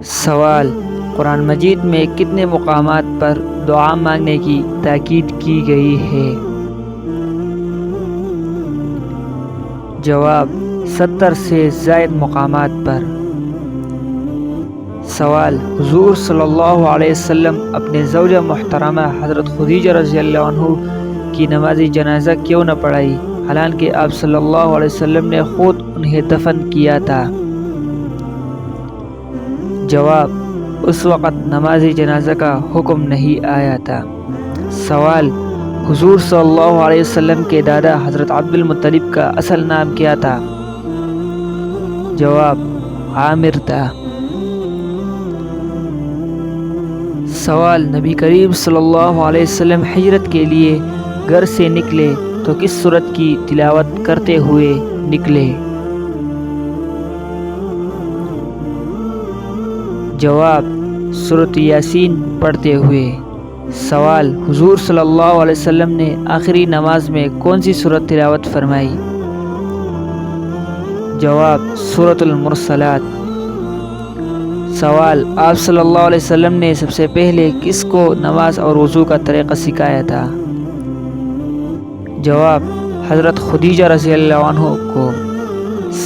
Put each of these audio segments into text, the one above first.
سوال: قرآن مجید میں کتنے مقامات پر دعا مانگنے کی تاکید کی گئی ہے؟ جواب: 70 سے زائد مقامات پر۔ سوال: حضور صلی اللہ علیہ وسلم اپنے زوجہ محترمہ حضرت خدیجہ رضی اللہ عنہ کی نماز جنازہ کیوں نہ پڑھائی، حالانکہ آپ صلی اللہ علیہ وسلم نے خود انہیں دفن کیا تھا؟ جواب: اس وقت نماز جنازہ کا حکم نہیں آیا تھا۔ سوال: حضور صلی اللہ علیہ وسلم کے دادا حضرت عبد المطلب کا اصل نام کیا تھا؟ جواب: عامر تھا۔ سوال: نبی کریم صلی اللہ علیہ وسلم ہجرت کے لیے گھر سے نکلے تو کس سورت کی تلاوت کرتے ہوئے نکلے؟ جواب: سورۃ یاسین پڑھتے ہوئے۔ سوال: حضور صلی اللہ علیہ وسلم نے آخری نماز میں کون سی سورت تلاوت فرمائی؟ جواب: سورۃ المرسلات۔ سوال: آپ صلی اللہ علیہ وسلم نے سب سے پہلے کس کو نماز اور وضو کا طریقہ سکھایا تھا؟ جواب: حضرت خدیجہ رضی اللہ عنہ کو۔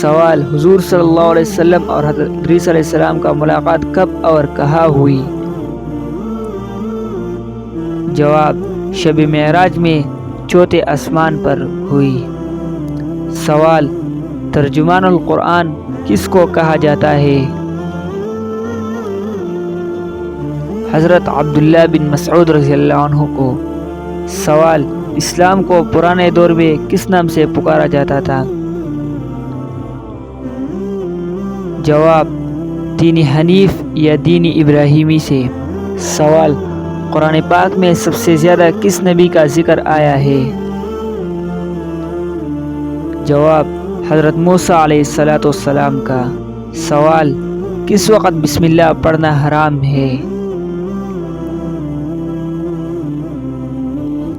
سوال: حضور صلی اللہ علیہ وسلم اور حضرت ادریس علیہ السلام کا ملاقات کب اور کہاں ہوئی؟ جواب: شب معراج میں چوتھے آسمان پر ہوئی۔ سوال: ترجمان القرآن کس کو کہا جاتا ہے؟ حضرت عبداللہ بن مسعود رضی اللہ عنہ کو۔ سوال: اسلام کو پرانے دور میں کس نام سے پکارا جاتا تھا؟ جواب: دین حنیف یا دین ابراہیمی سے۔ سوال: قرآن پاک میں سب سے زیادہ کس نبی کا ذکر آیا ہے؟ جواب: حضرت موسیٰ علیہ السلام کا۔ سوال: کس وقت بسم اللہ پڑھنا حرام ہے؟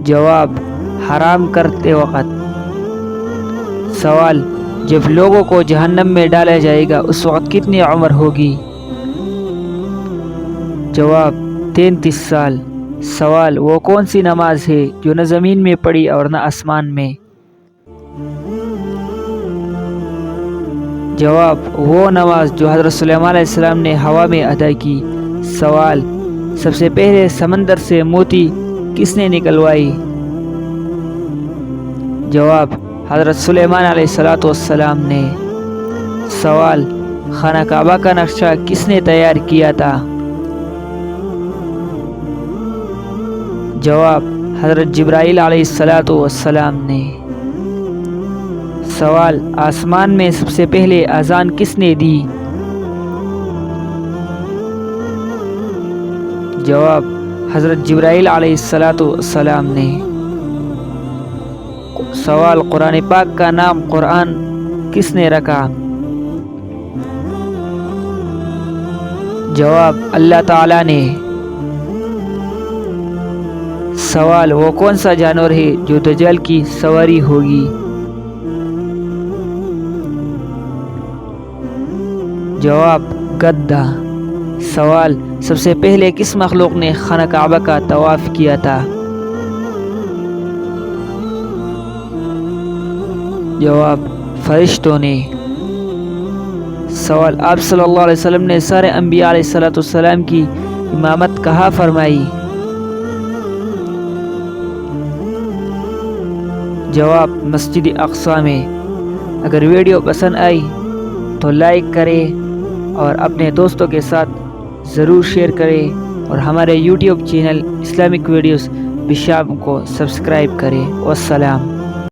جواب: حرام کرتے وقت۔ سوال: جب لوگوں کو جہنم میں ڈالا جائے گا اس وقت کتنی عمر ہوگی؟ جواب: 33 سال۔ سوال: وہ کون سی نماز ہے جو نہ زمین میں پڑی اور نہ آسمان میں؟ جواب: وہ نماز جو حضرت سلیمان علیہ السلام نے ہوا میں ادا کی۔ سوال: سب سے پہلے سمندر سے موتی کس نے نکلوائی؟ جواب: حضرت سلیمان علیہ السلام نے۔ سوال: خانہ کعبہ کا نقشہ کس نے تیار کیا تھا؟ جواب: حضرت جبرائیل علیہ السلام نے۔ سوال: آسمان میں سب سے پہلے اذان کس نے دی؟ جواب: حضرت جبرائیل علیہ السلام نے۔ سوال: قرآن پاک کا نام قرآن کس نے رکھا؟ جواب: اللہ تعالی نے۔ سوال: وہ کون سا جانور ہے جو دجال کی سواری ہوگی؟ جواب: گدھا۔ سوال: سب سے پہلے کس مخلوق نے خانہ کعبہ کا طواف کیا تھا؟ جواب: فرشتوں نے۔ سوال: آپ صلی اللہ علیہ وسلم نے سارے انبیاء علیہ السلام کی امامت کہاں فرمائی؟ جواب: مسجد اقصی میں۔ اگر ویڈیو پسند آئی تو لائک کریں اور اپنے دوستوں کے ساتھ ضرور شیئر کریں اور ہمارے YouTube channel Islamic videos Besham کو سبسکرائب کریں۔ والسلام۔